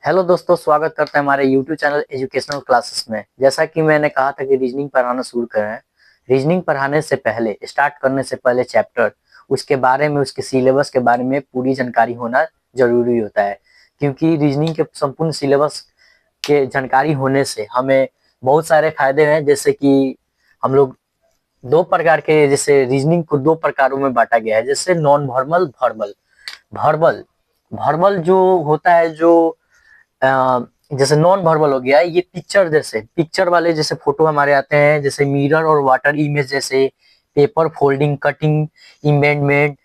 Hello दोस्तों, स्वागत करते हैं हमारे यूट्यूब चैनल एजुकेशनल क्लासेस में। जैसा कि मैंने कहा था कि रीजनिंग पढ़ाना शुरू करें। रीजनिंग पढ़ाने से पहले, स्टार्ट करने से पहले चैप्टर, उसके बारे में, उसके सिलेबस के बारे में पूरी जानकारी होना जरूरी होता है। क्योंकि रीजनिंग के संपूर्ण सिलेबस के जानकारी होने से हमें बहुत सारे फायदे हैं। जैसे कि हम लोग दो प्रकार के, जैसे रीजनिंग को दो प्रकारों में बांटा गया है, जैसे non verbal, verbal. Verbal verbal जो होता है, जो अ, जैसे नॉन वर्बल हो गया, ये पिक्चर, जैसे पिक्चर वाले जैसे फोटो हमारे आते हैं, जैसे मिरर और वाटर इमेज, जैसे पेपर फोल्डिंग, कटिंग, इमेंडमेंट,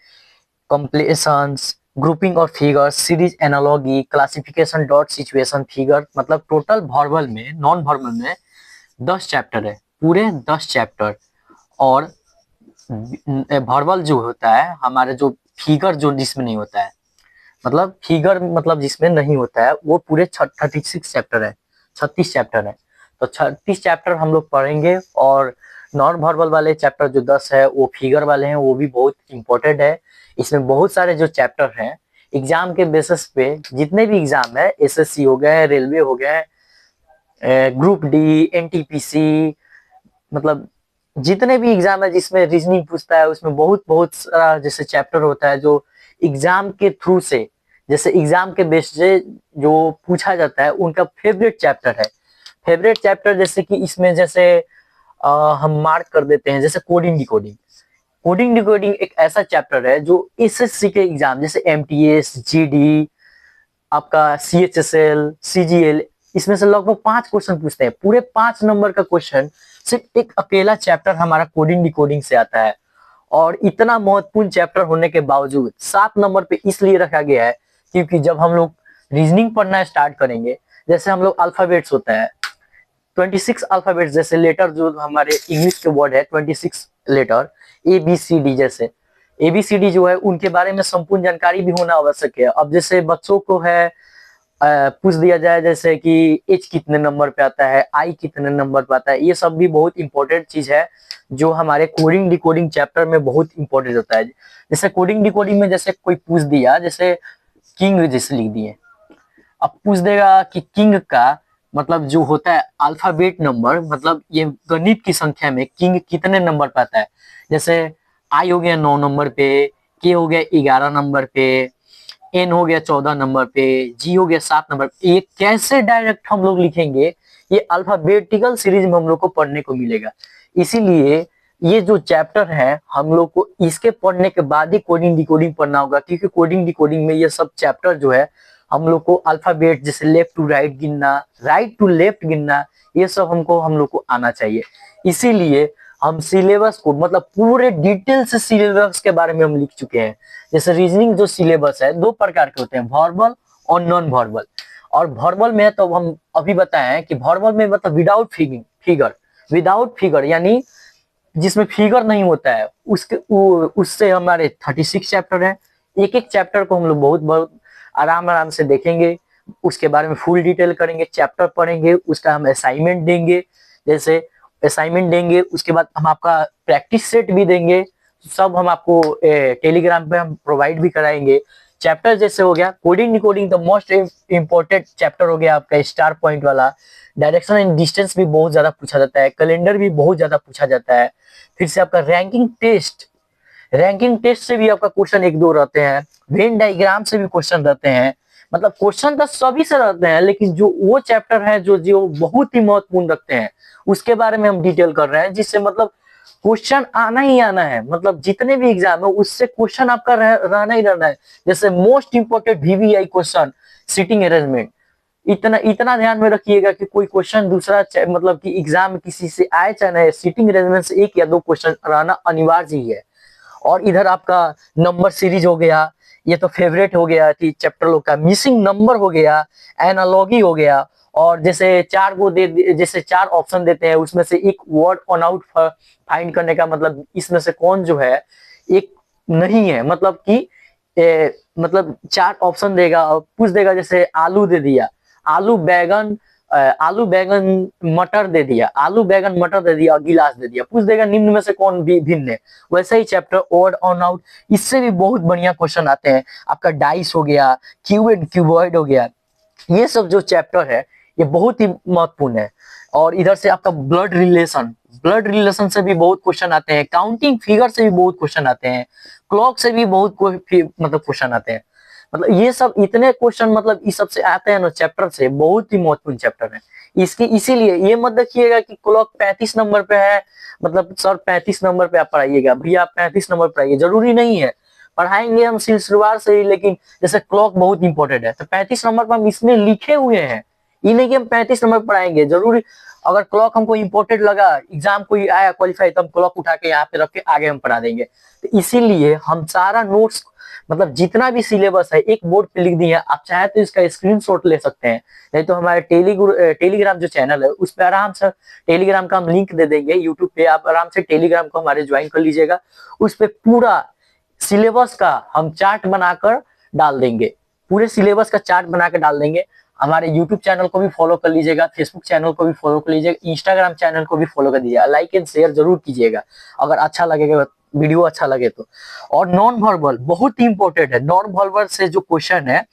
कंप्लेशंस, ग्रुपिंग और figure, series analogy, classification, dot, situation, figure. मतलब टोटल वर्बल में, नॉन वर्बल में 10 चैप्टर है, पूरे 10 चैप्टर। और वर्बल जो होता है हमारे, जो फिगर जो जिसमें नहीं होता है, मतलब फिगर मतलब जिसमें नहीं होता है, वो पूरे 36 चैप्टर है, 36 चैप्टर है। तो 36 चैप्टर हम लोग पढ़ेंगे। और नॉन वर्बल वाले चैप्टर जो 10 है, वो फिगर वाले हैं, वो भी बहुत इंपॉर्टेंट है। इसमें बहुत सारे जो चैप्टर हैं, एग्जाम के बेसिस पे, जितने भी एग्जाम है, एसएससी हो गए, रेलवे हो गए, ग्रुप डी, एनटीपीसी, मतलब जितने भी एग्जाम है जिसमें रीजनिंग पूछता है, उसमें बहुत बहुत सारा जैसे चैप्टर होता है, जो एग्जाम के थ्रू से, जैसे एग्जाम के बेस से जो पूछा जाता है, उनका फेवरेट चैप्टर है। फेवरेट चैप्टर जैसे कि इसमें, जैसे हम मार्क कर देते हैं, जैसे कोडिंग डिकोडिंग। कोडिंग डिकोडिंग एक ऐसा चैप्टर है जो एसएससी के एग्जाम, जैसे एमटीएस, जीडी, आपका सीएचएसएल, सीजीएल, इसमें से लगभग 5 क्वेश्चन पूछते हैं। पूरे 5 नंबर का क्वेश्चन सिर्फ एक अकेला चैप्टर हमारा कोडिंग डिकोडिंग से आता है। और इतना महत्वपूर्ण चैप्टर होने के बावजूद 7 नंबर पे इसलिए रखा गया है, क्योंकि जब हम लोग रीजनिंग पढ़ना स्टार्ट करेंगे, जैसे हम लोग अल्फाबेट्स होता है, 26 अल्फाबेट्स, जैसे लेटर जो हमारे इंग्लिश के वर्ड है, 26 लेटर, ABCD, जैसे ABCD जो है, उनके बारे में संपूर्ण जानकारी भी होना आवश्यक है। अब जैसे बच्चों को है, पूछ दिया जाए जैसे कि एच कितने नंबर पे आता है, आई कितने नंबर पे आता है, ये सब भी बहुत इंपॉर्टेंट चीज है, जो हमारे कोडिंग डिकोडिंग चैप्टर में बहुत इंपॉर्टेंट होता है। जैसे कोडिंग डिकोडिंग में जैसे कोई पूछ दिया, जैसे किंग जैसे लिख दिए, अब पूछ देगा कि किंग का मतलब जो होता है अल्फाबेट नंबर, मतलब ये गणित की संख्या में किंग कितने नंबर पे आता है। जैसे आई हो गया 9 नंबर पे, के हो गया 11 नंबर पे, एन हो गया 14 नंबर पे, जी हो गया 7 नंबर पे। ये कैसे डायरेक्ट हम लोग लिखेंगे, ये अल्फाबेटिकल सीरीज में हम लोग को पढ़ने को मिलेगा। इसीलिए ये जो चैप्टर है, हम लोग को इसके पढ़ने के बाद ही कोडिंग डिकोडिंग पढ़ना होगा, क्योंकि कोडिंग डिकोडिंग में ये सब चैप्टर जो है, हम लोग को अल्फाबेट, जैसे लेफ्ट टू राइट गिनना, राइट टू लेफ्ट गिनना, ये सब हम लोग को आना चाहिए। इसीलिए हम सिलेबस को, मतलब पूरे डिटेल से सिलेबस के बारे में हम लिख चुके हैं। जैसे रीजनिंग जो सिलेबस है, दो प्रकार के होते हैं, वर्बल और नॉन वर्बल। और वर्बल में तो हम अभी बताएं कि वर्बल में मतलब विदाउट फिगर, विदाउट फिगर यानी जिसमें फिगर नहीं होता है, उससे हमारे 36 चैप्टर है। एक एक चैप्टर को हम लोग बहुत बहुत आराम आराम से देखेंगे, उसके बारे में फुल डिटेल करेंगे, चैप्टर पढ़ेंगे, उसका हम असाइनमेंट देंगे। जैसे असाइनमेंट देंगे, उसके बाद हम आपका प्रैक्टिस सेट भी देंगे। सब हम आपको टेलीग्राम पे हम प्रोवाइड भी कराएंगे। चैप्टर जैसे हो गया coding decoding, the most important chapter हो गया आपका स्टार पॉइंट वाला। डायरेक्शन एंड डिस्टेंस भी बहुत ज्यादा पूछा जाता है, कैलेंडर भी बहुत ज्यादा पूछा जाता है। फिर से आपका रैंकिंग टेस्ट, रैंकिंग टेस्ट से भी आपका क्वेश्चन एक दो रहते हैं। वेन डायग्राम से भी क्वेश्चन रहते हैं। मतलब क्वेश्चन तो सभी से रहते हैं, लेकिन जो वो चैप्टर है जो जो बहुत ही महत्वपूर्ण रखते हैं, उसके बारे में हम डिटेल कर रहे हैं, जिससे मतलब क्वेश्चन आना ही आना है। मतलब जितने भी एग्जाम है, उससे क्वेश्चन आपका रहना ही रहना है। जैसे most important VVI question, sitting arrangement, इतना इतना ध्यान में रखिएगा कि कोई क्वेश्चन दूसरा, मतलब कि एग्जाम में किसी से आए चाहे ना, सीटिंग अरेंजमेंट से एक या दो क्वेश्चन रहना अनिवार्य ही है। और इधर आपका नंबर सीरीज हो गया, ये तो फेवरेट हो गया कि चैप्टर लोग का, मिसिंग नंबर हो गया, एनालॉगी हो गया। और जैसे चार को जैसे 4 ऑप्शन देते हैं, उसमें से एक वर्ड ऑन आउट फाइंड करने का, मतलब इसमें से कौन जो है एक नहीं है, मतलब कि मतलब 4 ऑप्शन देगा और पूछ देगा, जैसे आलू दे दिया, आलू, बैगन, आलू बैगन मटर दे दिया, आलू बैगन मटर दे दिया और गिलास दे दिया, पूछ देगा निम्न में से कौन भी भिन्न है। वैसे ही चैप्टर ओड ऑन आउट, इससे भी बहुत बढ़िया क्वेश्चन आते हैं। आपका डाइस हो गया, क्यूब एंड क्यूबॉइड हो गया, ये सब जो चैप्टर है ये बहुत ही महत्वपूर्ण है। और इधर से आपका ब्लड रिलेशन, ब्लड रिलेशन से भी बहुत क्वेश्चन आते हैं, काउंटिंग फिगर से भी बहुत क्वेश्चन आते हैं, क्लॉक से भी बहुत मतलब क्वेश्चन आते हैं। मतलब ये सब इतने क्वेश्चन मतलब इस सब से आते हैं ना चैप्टर से, बहुत ही महत्वपूर्ण चैप्टर है इसकी। इसीलिए ये मत देखिएगा कि क्लॉक 35 नंबर पे है, मतलब सर 35 नंबर पे आप पढ़ाइएगा, भैया आप 35 नंबर पढ़ाइए, जरूरी नहीं है। पढ़ाएंगे हम सिलसिलेवार से ही, लेकिन जैसे क्लॉक बहुत इंपॉर्टेंट है तो 35 नंबर पर हम इसमें लिखे हुए हैं, ये नहीं कि हम 35 नंबर पढ़ाएंगे जरूरी। अगर क्लॉक हमको इंपॉर्टेंट लगा, एग्जाम कोई आया क्वालिफाई, तो हम क्लॉक उठा के यहाँ पे रख के आगे हम पढ़ा देंगे। तो इसीलिए हम सारा नोट्स मतलब जितना भी सिलेबस है एक बोर्ड पे लिख दिए हैं, आप चाहे तो इसका स्क्रीनशॉट ले सकते हैं, नहीं तो हमारे टेलीग्राम जो चैनल है उस पर आराम से, टेलीग्राम का हम लिंक दे देंगे यूट्यूब पे, आप आराम से टेलीग्राम को हमारे ज्वाइन कर लीजिएगा। उस पर पूरा सिलेबस का हम चार्ट बनाकर डाल देंगे, पूरे सिलेबस का चार्ट बनाकर डाल देंगे। हमारे यूट्यूब चैनल को भी फॉलो कर लीजिएगा, फेसबुक चैनल को भी फॉलो कर लीजिएगा, इंस्टाग्राम चैनल को भी फॉलो कर दीजिएगा, लाइक एंड शेयर जरूर कीजिएगा अगर अच्छा लगेगा, वीडियो अच्छा लगे तो। और नॉन वर्बल बहुत ही इंपॉर्टेंट है, नॉन वर्बल से जो क्वेश्चन है,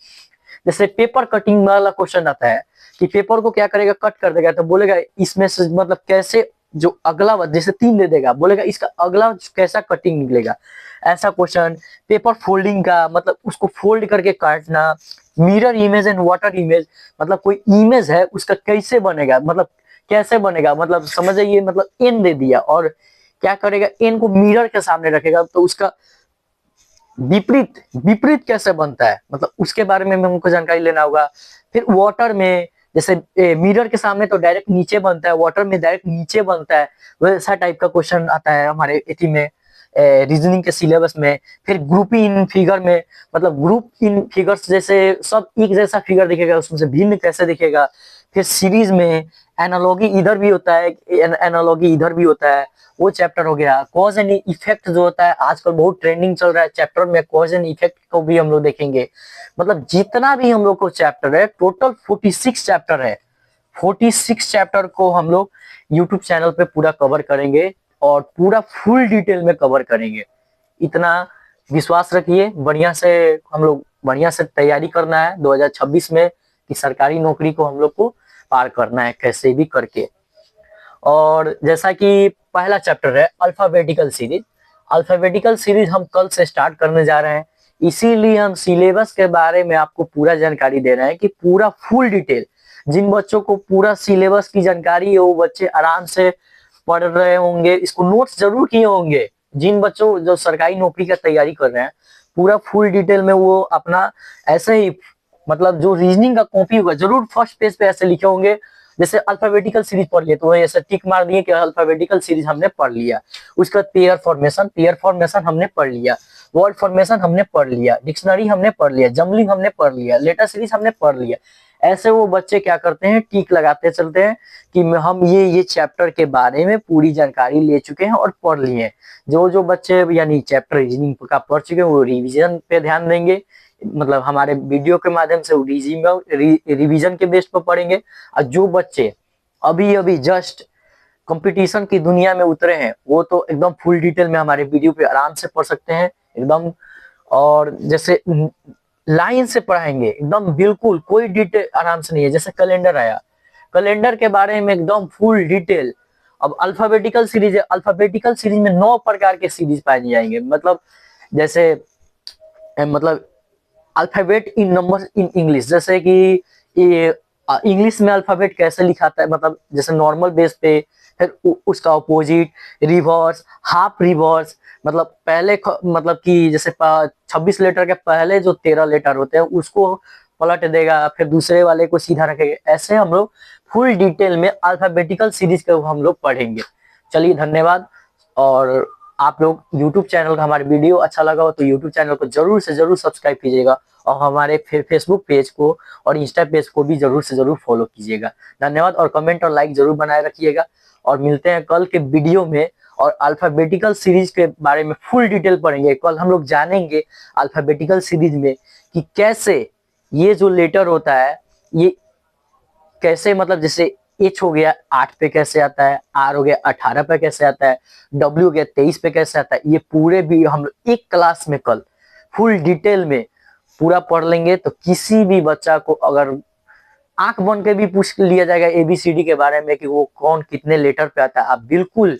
जैसे पेपर कटिंग वाला क्वेश्चन आता है कि पेपर को क्या करेगा, कट कर देगा, तो बोलेगा इसमें से मतलब कैसे जो अगला जैसे 3 दे देगा, बोलेगा इसका अगला कैसा कटिंग निकलेगा, ऐसा क्वेश्चन। पेपर फोल्डिंग का मतलब उसको फोल्ड करके काटना। Mirror image and water image, मतलब कोई इमेज है उसका कैसे बनेगा, मतलब कैसे बनेगा, मतलब समझ जाइए, मतलब एन दे दिया और क्या करेगा, एन को मिरर के सामने रखेगा तो उसका विपरीत विपरीत कैसे बनता है, मतलब उसके बारे में हमको जानकारी लेना होगा। फिर वाटर में जैसे मिरर के सामने तो डायरेक्ट नीचे बनता है, वाटर में डायरेक्ट नीचे बनता है, वैसा टाइप का क्वेश्चन आता है हमारे एथी में, रीजनिंग के सिलेबस में। फिर ग्रुप इन फिगर में, मतलब ग्रुप इन फिगर्स जैसे सब एक जैसा फिगर दिखेगा, उसमें से भिन्न कैसे दिखेगा। फिर सीरीज में एनालॉगी इधर भी होता है, एनालॉगी इधर भी होता है, वो चैप्टर हो गया। कॉज एंड इफेक्ट जो होता है आजकल बहुत ट्रेंडिंग चल रहा है चैप्टर में, कॉज एंड इफेक्ट को भी हम लोग देखेंगे। मतलब जितना भी हम लोग को चैप्टर है, टोटल 46 चैप्टर है, 46 चैप्टर को हम लोग यूट्यूब चैनल पे पूरा कवर करेंगे और पूरा फुल डिटेल में कवर करेंगे। इतना विश्वास रखिए, बढ़िया से हम लोग बढ़िया से तैयारी करना है 2026 में कि सरकारी नौकरी को हम लोग को पार करना है कैसे भी करके। और जैसा कि पहला चैप्टर है अल्फाबेटिकल सीरीज, अल्फाबेटिकल सीरीज हम कल से स्टार्ट करने जा रहे हैं, इसीलिए हम सिलेबस के बारे में आपको पूरा जानकारी दे रहे हैं कि पूरा फुल डिटेल। जिन बच्चों को पूरा सिलेबस की जानकारी है वो बच्चे आराम से पढ़ रहे होंगे, इसको नोट्स जरूर किए होंगे। जिन बच्चों जो सरकारी नौकरी का तैयारी कर रहे हैं पूरा फुल डिटेल में वो अपना ऐसे ही मतलब जो रीजनिंग का कॉपी होगा जरूर फर्स्ट पेज पे ऐसे लिखे होंगे, जैसे अल्फाबेटिकल सीरीज पढ़ लिए तो वही ऐसे टिक मार दिए कि अल्फाबेटिकल सीरीज हमने पढ़ लिया। उसके बाद पेयर फॉर्मेशन हमने पढ़ लिया, वर्ड फॉर्मेशन हमने पढ़ लिया, डिक्शनरी हमने पढ़ लिया, जम्बलिंग हमने पढ़ लिया, लेटर सीरीज हमने पढ़ लिया। ऐसे वो बच्चे क्या करते हैं, टिक लगाते चलते हैं कि हम ये चैप्टर के बारे में पूरी जानकारी ले चुके हैं और पढ़ लिए हैं। जो जो बच्चे यानी चैप्टर रीजनिंग का पढ़ चुके हैं वो रिवीजन पे ध्यान देंगे, मतलब हमारे वीडियो के माध्यम से रिवीजन के बेस पर पढ़ेंगे। और जो बच्चे अभी अभी जस्ट कंपटीशन की दुनिया में उतरे हैं वो तो एकदम फुल डिटेल में हमारे वीडियो पे आराम से पढ़ सकते हैं एकदम। और जैसे लाइन से पढ़ाएंगे एकदम, बिल्कुल कोई डिटेल आराम से नहीं है। जैसे कैलेंडर आया, कैलेंडर के बारे में एकदम फुल डिटेल। अब अल्फाबेटिकल सीरीज है, अल्फाबेटिकल सीरीज में 9 प्रकार के सीरीज पाए जाएंगे, मतलब जैसे मतलब alphabet in number in English, जैसे कि ये इंग्लिश में अल्फाबेट कैसे लिखाता है, मतलब जैसे नॉर्मल बेस पे, फिर उसका अपोजिट, रिवर्स, हाफ रिवर्स, मतलब पहले मतलब कि जैसे 26 लेटर के पहले जो 13 लेटर होते हैं उसको पलट देगा, फिर दूसरे वाले को सीधा रखेगा। ऐसे हम लोग फुल डिटेल में अल्फाबेटिकल सीरीज को हम लोग पढ़ेंगे। चलिए धन्यवाद। और आप लोग यूट्यूब चैनल का हमारे वीडियो अच्छा लगा हो तो यूट्यूब चैनल को जरूर से जरूर सब्सक्राइब कीजिएगा और हमारे फेसबुक पेज को और इंस्टा पेज को भी जरूर से जरूर फॉलो कीजिएगा। धन्यवाद और कमेंट और लाइक जरूर बनाए रखिएगा। और मिलते हैं कल के वीडियो में और अल्फाबेटिकल सीरीज के बारे में फुल डिटेल पढ़ेंगे। कल हम लोग जानेंगे अल्फाबेटिकल सीरीज में कि कैसे ये जो लेटर होता है ये कैसे, मतलब जैसे एच हो गया 8 पे कैसे आता है, आर हो गया 18 पे कैसे आता है, डब्ल्यू हो गया 23 पे कैसे आता है, ये पूरे भी हम लोग एक क्लास में कल फुल डिटेल में पूरा पढ़ लेंगे। तो किसी भी बच्चा को अगर आंख बन के भी पूछ लिया जाएगा एबीसीडी के बारे में कि वो कौन कितने लेटर पे आता है, आप बिल्कुल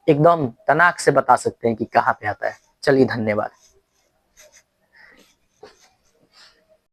एकदम तनाक से बता सकते हैं कि कहाँ पे आता है। चलिए, धन्यवाद।